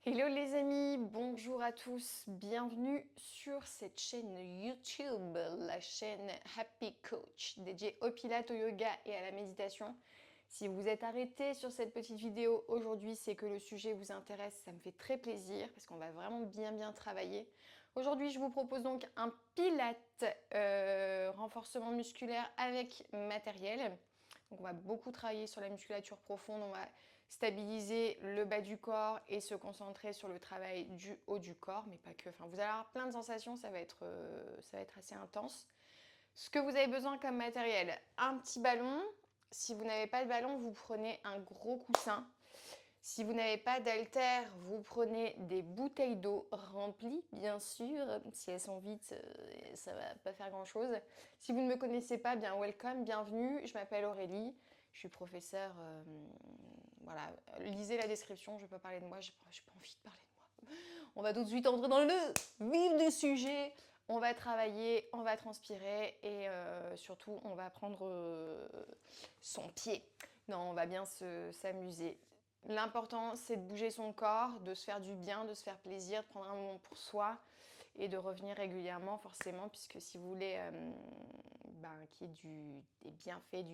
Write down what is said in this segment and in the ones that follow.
Hello les amis, bonjour à tous, bienvenue sur cette chaîne YouTube, la chaîne Happy Coach, dédiée au pilates, au yoga et à la méditation. Si vous êtes arrêté sur cette petite vidéo aujourd'hui, c'est que le sujet vous intéresse, ça me fait très plaisir parce qu'on va vraiment bien travailler. Aujourd'hui, je vous propose donc un pilates renforcement musculaire avec matériel. Donc on va beaucoup travailler sur la musculature profonde, on va stabiliser le bas du corps et se concentrer sur le travail du haut du corps, mais pas que. Enfin, vous allez avoir plein de sensations, ça va être assez intense. Ce que vous avez besoin comme matériel, un petit ballon. Si vous n'avez pas de ballon, vous prenez un gros coussin. Si vous n'avez pas d'haltère, vous prenez des bouteilles d'eau remplies, bien sûr. Si elles sont vides, ça va pas faire grand-chose. Si vous ne me connaissez pas, bien welcome, bienvenue. Je m'appelle Aurélie, je suis professeure. Voilà, lisez la description, je ne vais pas parler de moi, j'ai pas envie de parler de moi. On va tout de suite entrer dans le vif du sujet. On va travailler, on va transpirer et surtout on va prendre son pied. Non, on va bien s'amuser. L'important, c'est de bouger son corps, de se faire du bien, de se faire plaisir, de prendre un moment pour soi et de revenir régulièrement forcément, puisque si vous voulez qu'il y ait des bienfaits,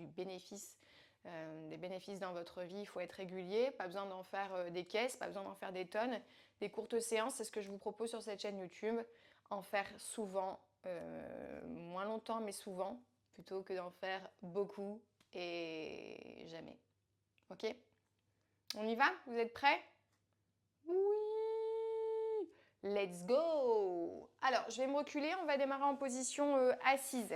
des bénéfices dans votre vie, il faut être régulier, pas besoin d'en faire des caisses, pas besoin d'en faire des tonnes. Des courtes séances, c'est ce que je vous propose sur cette chaîne YouTube, en faire souvent, moins longtemps mais souvent, plutôt que d'en faire beaucoup et jamais. Ok? On y va? Vous êtes prêts? Oui! Let's go! Alors, je vais me reculer, on va démarrer en position assise.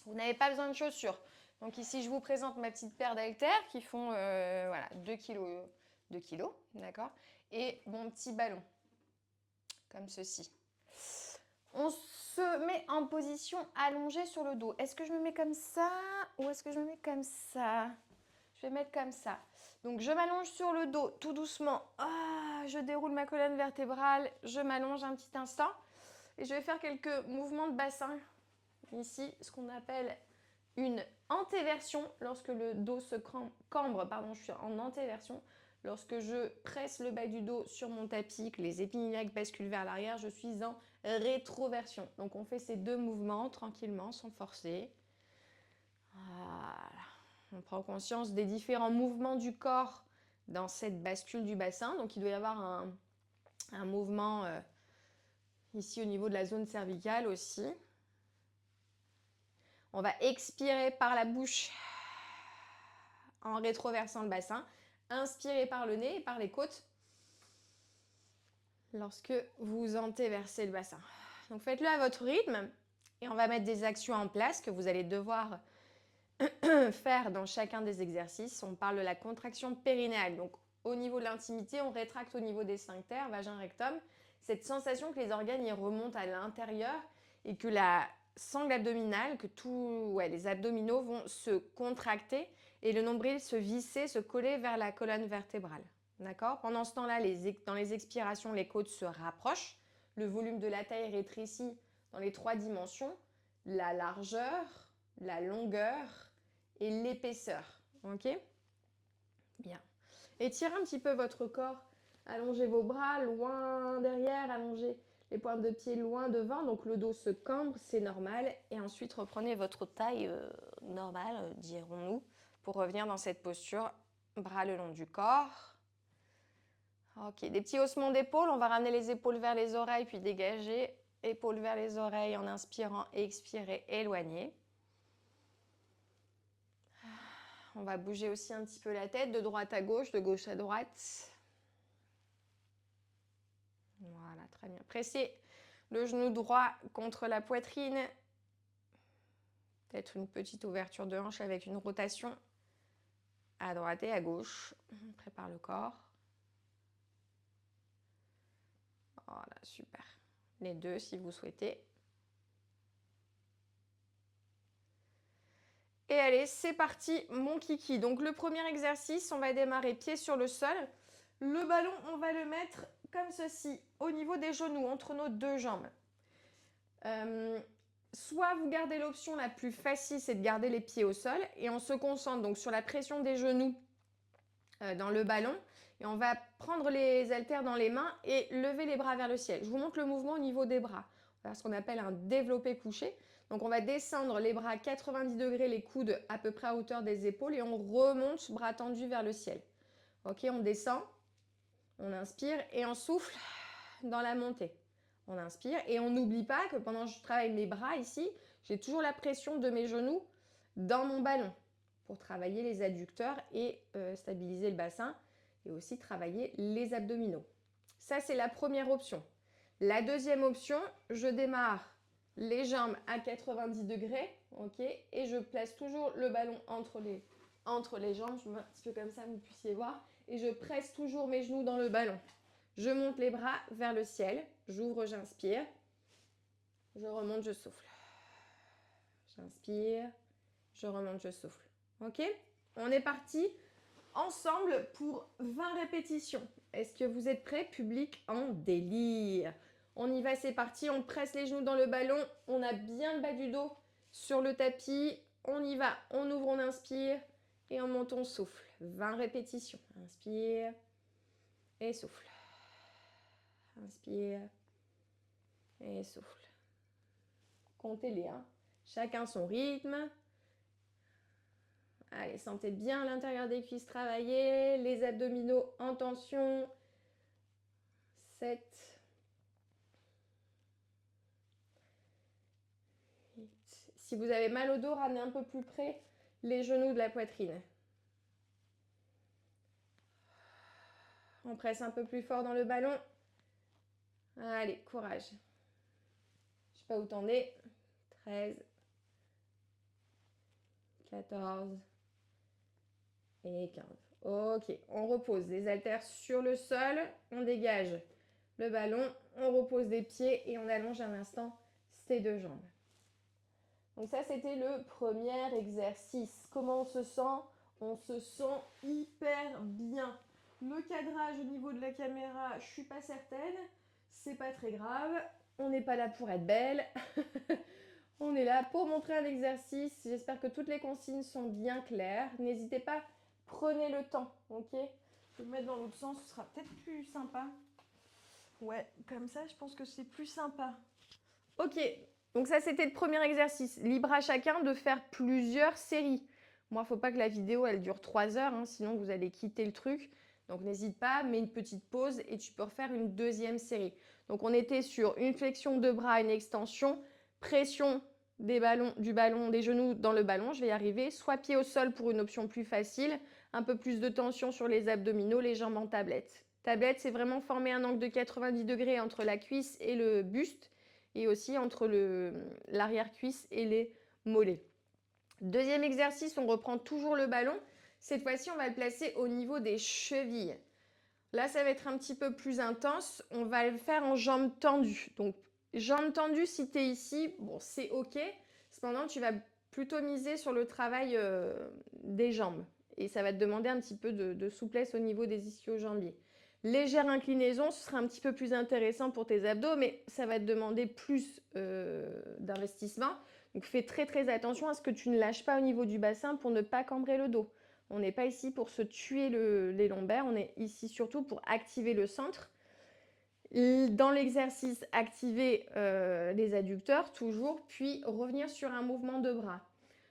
Vous n'avez pas besoin de chaussures. Donc ici, je vous présente ma petite paire d'haltères qui font voilà, 2 kg, 2 kilos, d'accord? Et mon petit ballon, comme ceci. On se met en position allongée sur le dos. Est-ce que je me mets comme ça ou est-ce que je me mets comme ça? Je vais mettre comme ça. Donc je m'allonge sur le dos tout doucement. Ah, je déroule ma colonne vertébrale. Je m'allonge un petit instant. Et je vais faire quelques mouvements de bassin. Ici, ce qu'on appelle une antéversion. Lorsque le dos se cambre, pardon, je suis en antéversion. Lorsque je presse le bas du dos sur mon tapis, que les épines iliaques basculent vers l'arrière, je suis en rétroversion. Donc on fait ces deux mouvements tranquillement, sans forcer. Voilà. On prend conscience des différents mouvements du corps dans cette bascule du bassin. Donc il doit y avoir un mouvement ici au niveau de la zone cervicale aussi. On va expirer par la bouche en rétroversant le bassin. Inspirez par le nez et par les côtes lorsque vous antéversez le bassin. Donc faites-le à votre rythme et on va mettre des actions en place que vous allez devoir faire dans chacun des exercices. On parle de la contraction périnéale. Donc au niveau de l'intimité, on rétracte au niveau des sphincters, vagin, rectum. Cette sensation que les organes y remontent à l'intérieur et que la sangle abdominale, que les abdominaux vont se contracter et le nombril se visser, se coller vers la colonne vertébrale. D'accord? Pendant ce temps-là, dans les expirations, les côtes se rapprochent. Le volume de la taille rétrécit dans les 3 dimensions. La largeur, la longueur et l'épaisseur. Ok? Bien. Étirez un petit peu votre corps. Allongez vos bras loin derrière, allongez les pointes de pied loin devant. Donc le dos se cambre, c'est normal. Et ensuite, reprenez votre taille normale, dirons-nous, pour revenir dans cette posture. Bras le long du corps. Ok, des petits haussements d'épaule. On va ramener les épaules vers les oreilles, puis dégager. Épaules vers les oreilles en inspirant, expirez, éloignez. On va bouger aussi un petit peu la tête de droite à gauche, de gauche à droite. Voilà, très bien. Pressez le genou droit contre la poitrine. Peut-être une petite ouverture de hanche avec une rotation à droite et à gauche. On prépare le corps. Voilà, super. Les deux si vous souhaitez. Et allez, c'est parti, mon kiki. Donc le premier exercice, on va démarrer pied sur le sol. Le ballon, on va le mettre comme ceci, au niveau des genoux, entre nos deux jambes. Soit vous gardez l'option la plus facile, c'est de garder les pieds au sol et on se concentre donc sur la pression des genoux dans le ballon Et on va prendre les haltères dans les mains et lever les bras vers le ciel. Je vous montre le mouvement au niveau des bras. On va faire ce qu'on appelle un développé couché. Donc on va descendre les bras à 90 degrés, les coudes à peu près à hauteur des épaules et on remonte, bras tendus vers le ciel. Ok, on descend, on inspire et on souffle dans la montée. On inspire et on n'oublie pas que pendant que je travaille mes bras ici, j'ai toujours la pression de mes genoux dans mon ballon pour travailler les adducteurs et stabiliser le bassin et aussi travailler les abdominaux. Ça, c'est la première option. La deuxième option, je démarre les jambes à 90 degrés, ok, et je place toujours le ballon entre les jambes, je mets un petit peu comme ça, vous puissiez voir, et je presse toujours mes genoux dans le ballon. Je monte les bras vers le ciel, j'ouvre, j'inspire, je remonte, je souffle. J'inspire, je remonte, je souffle. Ok? On est parti ensemble pour 20 répétitions. Est-ce que vous êtes prêts? Public en délire. On y va, c'est parti. On presse les genoux dans le ballon. On a bien le bas du dos sur le tapis. On y va. On ouvre, on inspire. Et on monte, on souffle. 20 répétitions. Inspire. Et souffle. Inspire. Et souffle. Comptez-les. Hein. Chacun son rythme. Allez, sentez bien l'intérieur des cuisses travailler. Les abdominaux en tension. 7. 8. Si vous avez mal au dos, ramenez un peu plus près les genoux de la poitrine. On presse un peu plus fort dans le ballon. Allez, courage. Je ne sais pas où t'en es. 13, 14 et 15. Ok, on repose les haltères sur le sol. On dégage le ballon. On repose les pieds et on allonge un instant ses deux jambes. Donc ça, c'était le premier exercice. Comment on se sent? On se sent hyper bien. Le cadrage au niveau de la caméra, je suis pas certaine. C'est pas très grave. On n'est pas là pour être belle. On est là pour montrer un exercice. J'espère que toutes les consignes sont bien claires. N'hésitez pas, prenez le temps, ok? Je vais me mettre dans l'autre sens, ce sera peut-être plus sympa. Ouais, comme ça, je pense que c'est plus sympa. Ok, donc ça, c'était le premier exercice. Libre à chacun de faire plusieurs séries. Moi, il ne faut pas que la vidéo, elle dure 3 heures, hein, sinon vous allez quitter le truc. Donc, n'hésite pas, mets une petite pause et tu peux refaire une deuxième série. Donc, on était sur une flexion de bras, une extension, pression des genoux dans le ballon, je vais y arriver. Soit pied au sol pour une option plus facile, un peu plus de tension sur les abdominaux, les jambes en tablette. Tablette, c'est vraiment former un angle de 90 degrés entre la cuisse et le buste et aussi entre l'arrière-cuisse et les mollets. Deuxième exercice, on reprend toujours le ballon. Cette fois-ci, on va le placer au niveau des chevilles. Là, ça va être un petit peu plus intense. On va le faire en jambes tendues. Donc, jambes tendues, si tu es ici, bon, c'est OK. Cependant, tu vas plutôt miser sur le travail des jambes. Et ça va te demander un petit peu de souplesse au niveau des ischio-jambiers. Légère inclinaison, ce sera un petit peu plus intéressant pour tes abdos, mais ça va te demander plus d'investissement. Donc, fais très très attention à ce que tu ne lâches pas au niveau du bassin pour ne pas cambrer le dos. On n'est pas ici pour se tuer les lombaires, on est ici surtout pour activer le centre. Dans l'exercice, activer les adducteurs toujours, puis revenir sur un mouvement de bras.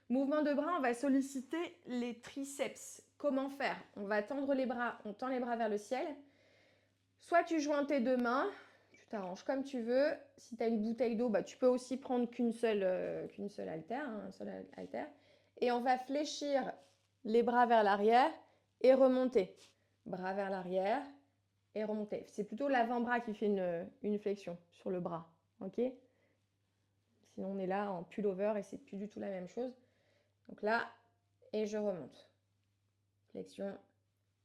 Mouvement de bras, on va solliciter les triceps. Comment faire? On va tendre les bras, on tend les bras vers le ciel. Soit tu joins tes deux mains, tu t'arranges comme tu veux. Si tu as une bouteille d'eau, tu peux aussi prendre qu'une seule haltère, un seul haltère. Et on va fléchir les bras vers l'arrière et remonter. Bras vers l'arrière et remonter. C'est plutôt l'avant-bras qui fait une flexion sur le bras. Ok? Sinon, on est là en pullover et c'est plus du tout la même chose. Donc là, et je remonte. Flexion,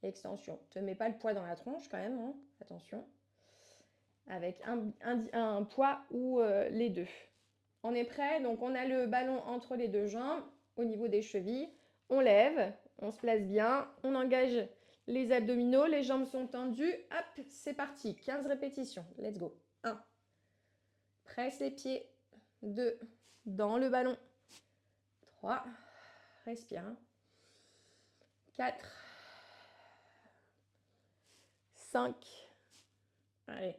extension. Ne te mets pas le poids dans la tronche quand même, hein. Attention. Avec un poids ou les deux. On est prêt? Donc, on a le ballon entre les deux jambes au niveau des chevilles. On lève, on se place bien, on engage les abdominaux, les jambes sont tendues. Hop, c'est parti. 15 répétitions. Let's go. 1. Presse les pieds. 2. Dans le ballon. 3. Respire. 4. 5. Allez.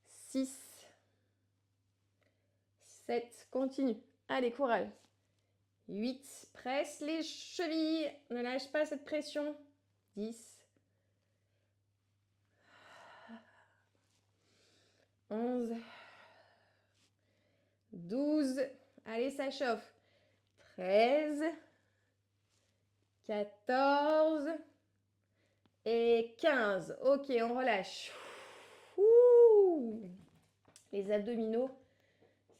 6. 7. Continue. Allez, courage. 8. Presse les chevilles. Ne lâche pas cette pression. 10. 11. 12. Allez, ça chauffe. 13. 14. Et 15. Ok, on relâche. Ouh. Les abdominaux,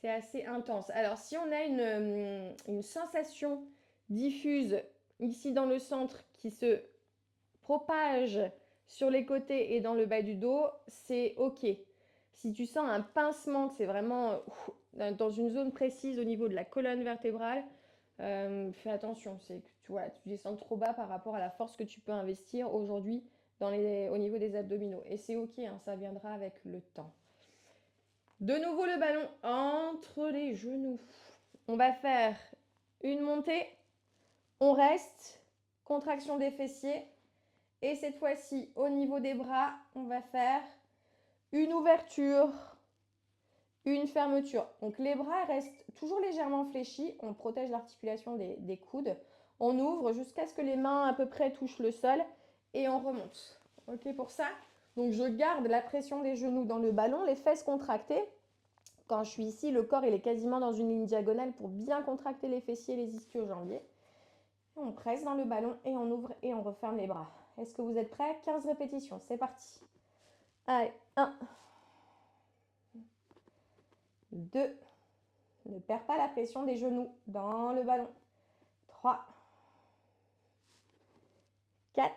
c'est assez intense. Alors, si on a une sensation diffuse ici dans le centre qui se propage sur les côtés et dans le bas du dos, c'est ok. Si tu sens un pincement, que c'est vraiment dans une zone précise au niveau de la colonne vertébrale, fais attention. C'est que tu descends trop bas par rapport à la force que tu peux investir aujourd'hui au niveau des abdominaux. Et c'est ok, hein, ça viendra avec le temps. De nouveau le ballon entre les genoux. On va faire une montée, on reste, contraction des fessiers. Et cette fois-ci, au niveau des bras, on va faire une ouverture, une fermeture. Donc les bras restent toujours légèrement fléchis. On protège l'articulation des coudes. On ouvre jusqu'à ce que les mains à peu près touchent le sol et on remonte. Ok pour ça? Donc je garde la pression des genoux dans le ballon, les fesses contractées. Quand je suis ici, le corps il est quasiment dans une ligne diagonale pour bien contracter les fessiers, les ischio-jambiers. On presse dans le ballon et on ouvre et on referme les bras. Est-ce que vous êtes prêts? 15 répétitions, c'est parti. Allez, 1, 2, ne perds pas la pression des genoux dans le ballon. 3, 4,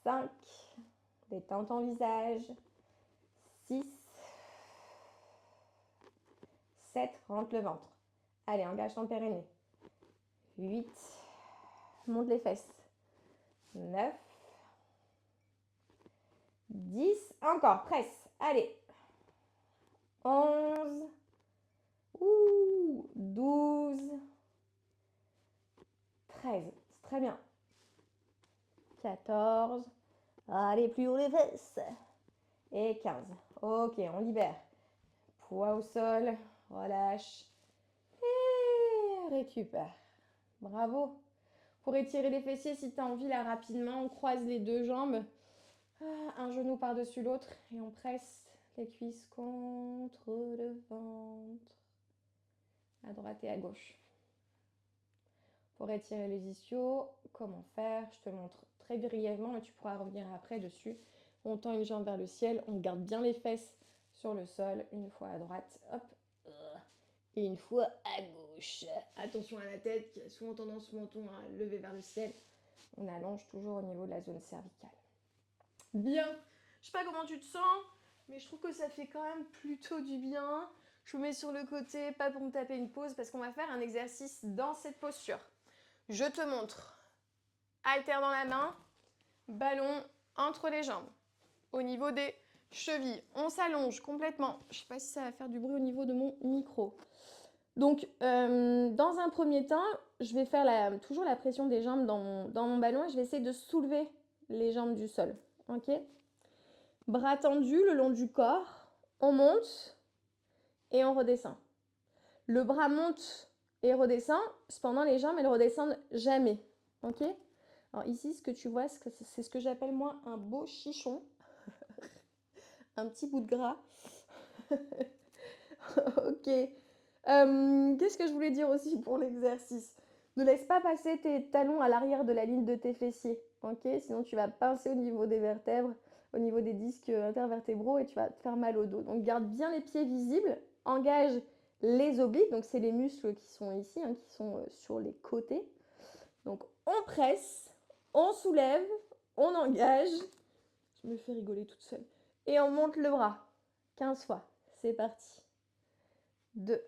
5, détends ton visage. 6, 7, rentre le ventre. Allez, engage ton périnée. 8, monte les fesses. 9, 10, encore, presse. Allez. 11, 12, 13, c'est très bien. 14, allez, plus haut les fesses. Et 15. Ok, on libère. Poids au sol, relâche. Et récupère. Bravo. Pour étirer les fessiers, si tu as envie, là, rapidement, on croise les deux jambes. Un genou par-dessus l'autre et on presse les cuisses contre le ventre. À droite et à gauche. Pour étirer les ischios, comment faire? Je te montre très brièvement, mais tu pourras revenir après dessus. On tend une jambe vers le ciel, on garde bien les fesses sur le sol, une fois à droite, hop, et une fois à gauche. Attention à la tête, qui a souvent tendance ce menton à lever vers le ciel. On allonge toujours au niveau de la zone cervicale. Bien, je sais pas comment tu te sens, mais je trouve que ça fait quand même plutôt du bien. Je me mets sur le côté, pas pour me taper une pause, parce qu'on va faire un exercice dans cette posture. Je te montre. Haltère dans la main, ballon entre les jambes. Au niveau des chevilles, on s'allonge complètement. Je ne sais pas si ça va faire du bruit au niveau de mon micro. Donc, dans un premier temps, je vais faire toujours la pression des jambes dans mon ballon et je vais essayer de soulever les jambes du sol. Ok? Bras tendus le long du corps, on monte et on redescend. Le bras monte et redescend, cependant les jambes, elles redescendent jamais. Ok? Alors ici, ce que tu vois, c'est ce que j'appelle moi un beau chichon. Un petit bout de gras. Ok. Qu'est-ce que je voulais dire aussi pour l'exercice? Ne laisse pas passer tes talons à l'arrière de la ligne de tes fessiers. Ok? Sinon, tu vas pincer au niveau des vertèbres, au niveau des disques intervertébraux et tu vas te faire mal au dos. Donc, garde bien les pieds visibles. Engage les obliques. Donc, c'est les muscles qui sont ici, hein, qui sont sur les côtés. Donc, on presse, on soulève, on engage. Je me fais rigoler toute seule. Et on monte le bras. 15 fois. C'est parti. 2.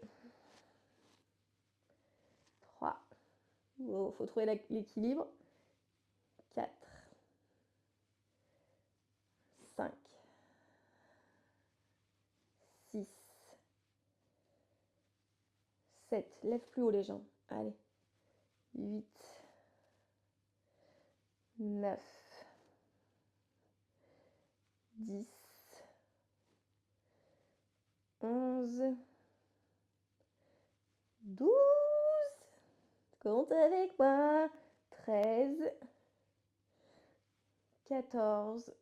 3. Il faut trouver l'équilibre. 4. 5. 6. 7. Lève plus haut les jambes. Allez. 8. 9, 10, 11, 12, compte avec moi, 13, 14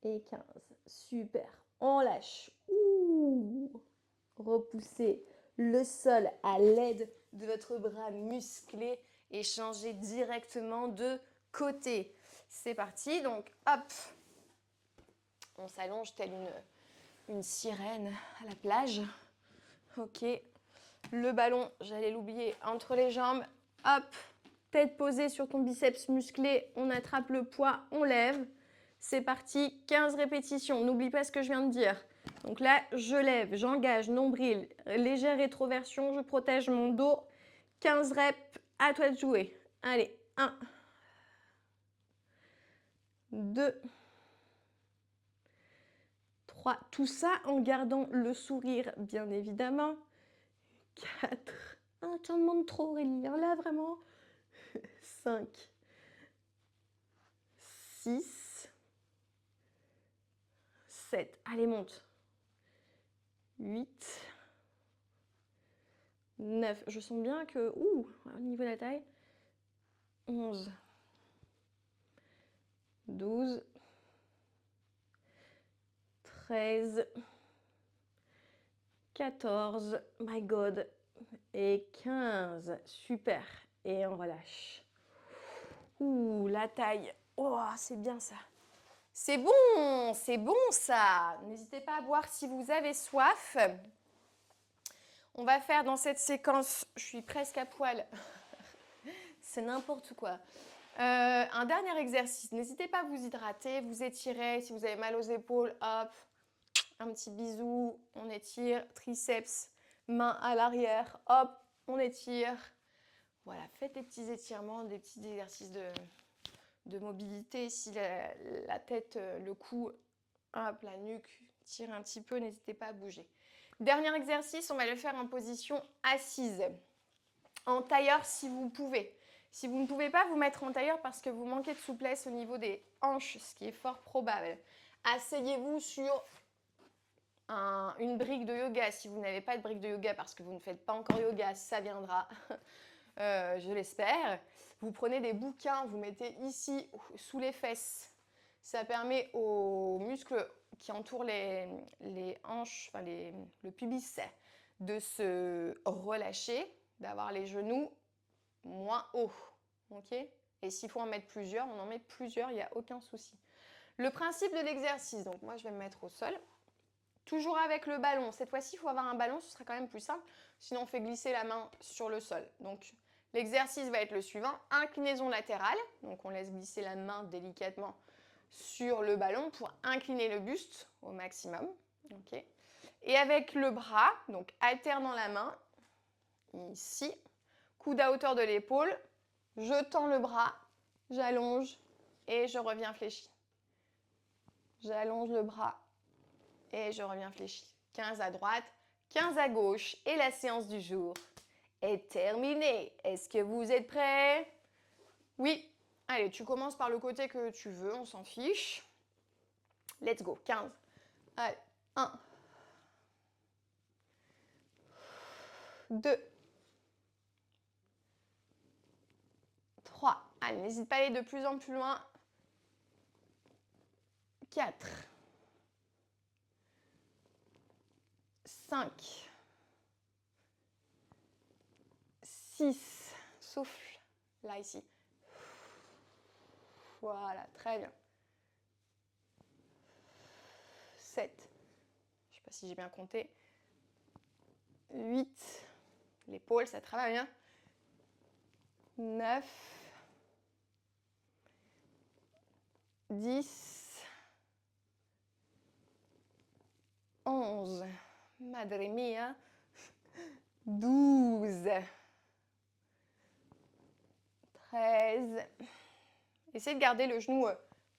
et 15. Super, on lâche. Ouh. Repoussez le sol à l'aide de votre bras musclé et changez directement de côté. C'est parti, donc hop, on s'allonge telle une sirène à la plage. Ok, le ballon, j'allais l'oublier, entre les jambes, hop, tête posée sur ton biceps musclé, on attrape le poids, on lève. C'est parti, 15 répétitions, n'oublie pas ce que je viens de dire. Donc là, je lève, j'engage, nombril, légère rétroversion, je protège mon dos. 15 reps, à toi de jouer. Allez, 1, 2, 3. Tout ça en gardant le sourire, bien évidemment. 4. Ah, tu en demandes trop, Aurélie. Là, vraiment. 5, 6, 7. Allez, monte. 8, 9. Je sens bien que, au niveau de la taille, 11, 12, 13, 14, my God, et 15. Super. Et on relâche. Ouh, la taille. Oh, c'est bien ça. C'est bon ça. N'hésitez pas à boire si vous avez soif. On va faire dans cette séquence, je suis presque à poil, c'est n'importe quoi. Un dernier exercice, n'hésitez pas à vous hydrater, vous étirer, si vous avez mal aux épaules, hop, un petit bisou, on étire, triceps, main à l'arrière, hop, on étire. Voilà, faites des petits étirements, des petits exercices de mobilité. Si la tête, le cou, hop, la nuque tire un petit peu, n'hésitez pas à bouger. Dernier exercice, on va le faire en position assise. En tailleur si vous pouvez. Si vous ne pouvez pas vous mettre en tailleur parce que vous manquez de souplesse au niveau des hanches, ce qui est fort probable, asseyez-vous sur une brique de yoga. Si vous n'avez pas de brique de yoga parce que vous ne faites pas encore yoga, ça viendra, je l'espère. Vous prenez des bouquins, vous mettez ici sous les fesses. Ça permet aux muscles qui entourent les hanches, enfin le pubis, de se relâcher, d'avoir les genoux moins hauts. Okay, et s'il faut en mettre plusieurs, on en met plusieurs, il n'y a aucun souci. Le principe de l'exercice, donc moi je vais me mettre au sol. Toujours avec le ballon. Cette fois-ci, il faut avoir un ballon, ce sera quand même plus simple. Sinon, on fait glisser la main sur le sol. Donc, l'exercice va être le suivant. Inclinaison latérale. Donc, on laisse glisser la main délicatement sur le ballon pour incliner le buste au maximum. Okay. Et avec le bras, donc alternant la main, ici, coude à hauteur de l'épaule, je tends le bras, j'allonge et je reviens fléchi. J'allonge le bras et je reviens fléchi. 15 à droite, 15 à gauche. Et la séance du jour est terminée. Est-ce que vous êtes prêts? Oui. Allez, tu commences par le côté que tu veux, on s'en fiche. Let's go. 15. Allez, 1, 2, 3. Allez, n'hésite pas à aller de plus en plus loin. 4, 5, 6, souffle, là, ici. Voilà, très bien. 7, je ne sais pas si j'ai bien compté. 8, l'épaule, ça travaille bien. 9, 10, 11, madre mia, 12, 13. Essayez de garder le genou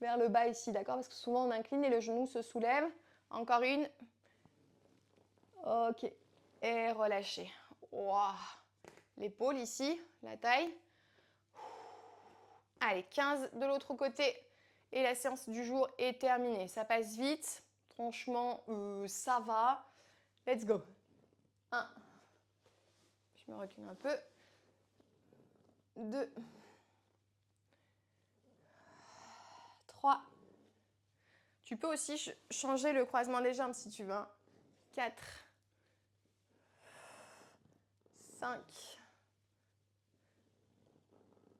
vers le bas ici, d'accord? Parce que souvent on incline et le genou se soulève. Encore une. Ok. Et relâchez. Wow. L'épaule ici, la taille. Allez, 15 de l'autre côté. Et la séance du jour est terminée. Ça passe vite. Franchement, ça va. Let's go. 1. Je me recule un peu. 2. 3. Tu peux aussi changer le croisement des jambes si tu veux. 4. 5.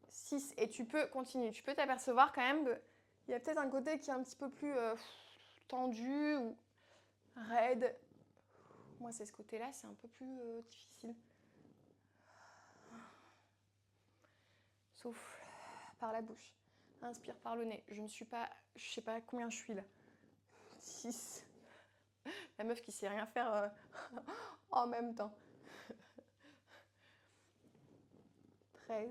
6. Et tu peux continuer. Tu peux t'apercevoir quand même qu'il y a peut-être un côté qui est un petit peu plus tendu ou raide. Moi, c'est ce côté-là, c'est un peu plus difficile. Souffle par la bouche. Inspire par le nez. Je sais pas combien je suis là. 6. La meuf qui sait rien faire en même temps. 13.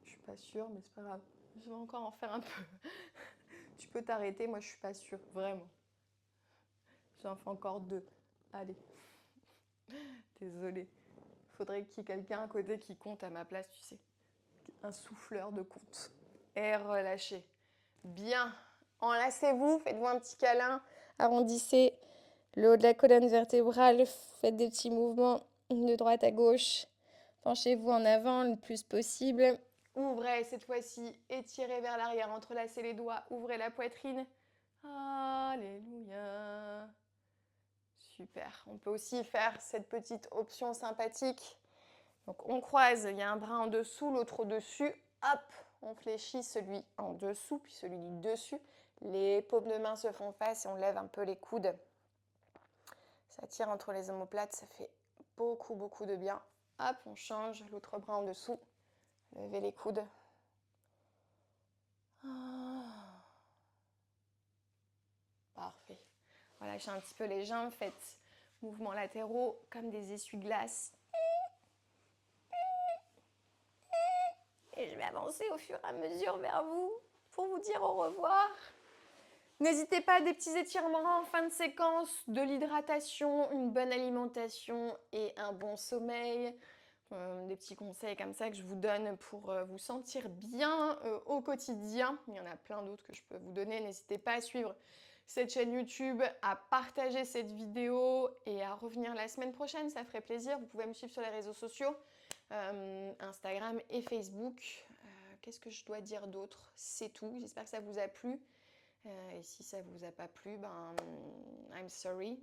Je suis pas sûre, mais c'est pas grave. Je vais encore en faire un peu. Tu peux t'arrêter, moi je suis pas sûre, vraiment. J'en fais encore 2. Allez. Désolée. Faudrait qu'il y ait quelqu'un à côté qui compte à ma place, tu sais. Un souffleur de compte. Et relâchez. Bien. Enlacez-vous, faites-vous un petit câlin. Arrondissez le haut de la colonne vertébrale. Faites des petits mouvements de droite à gauche. Penchez-vous en avant le plus possible. Ouvrez cette fois-ci, étirez vers l'arrière, entrelacez les doigts, ouvrez la poitrine. Alléluia. Super. On peut aussi faire cette petite option sympathique. Donc on croise, il y a un bras en dessous, l'autre au-dessus. Hop, on fléchit celui en dessous, puis celui du dessus. Les paumes de main se font face et on lève un peu les coudes. Ça tire entre les omoplates, ça fait beaucoup, beaucoup de bien. Hop, on change, l'autre bras en dessous. Levez les coudes. Parfait. Relâchez un petit peu les jambes, faites mouvements latéraux comme des essuie-glaces. Et je vais avancer au fur et à mesure vers vous pour vous dire au revoir. N'hésitez pas à des petits étirements en fin de séquence, de l'hydratation, une bonne alimentation et un bon sommeil. Des petits conseils comme ça que je vous donne pour vous sentir bien au quotidien. Il y en a plein d'autres que je peux vous donner. N'hésitez pas à suivre cette chaîne YouTube, à partager cette vidéo et à revenir la semaine prochaine. Ça ferait plaisir. Vous pouvez me suivre sur les réseaux sociaux, Instagram et Facebook. Qu'est-ce que je dois dire d'autre? C'est tout. J'espère que ça vous a plu. Et si ça vous a pas plu, ben I'm sorry.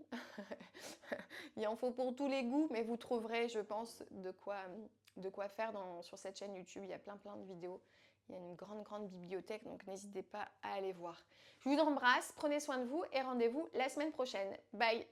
Il en faut pour tous les goûts, mais vous trouverez, je pense, de quoi faire sur cette chaîne YouTube. Il y a plein de vidéos. Il y a une grande bibliothèque, donc n'hésitez pas à aller voir. Je vous embrasse, prenez soin de vous et rendez-vous la semaine prochaine. Bye!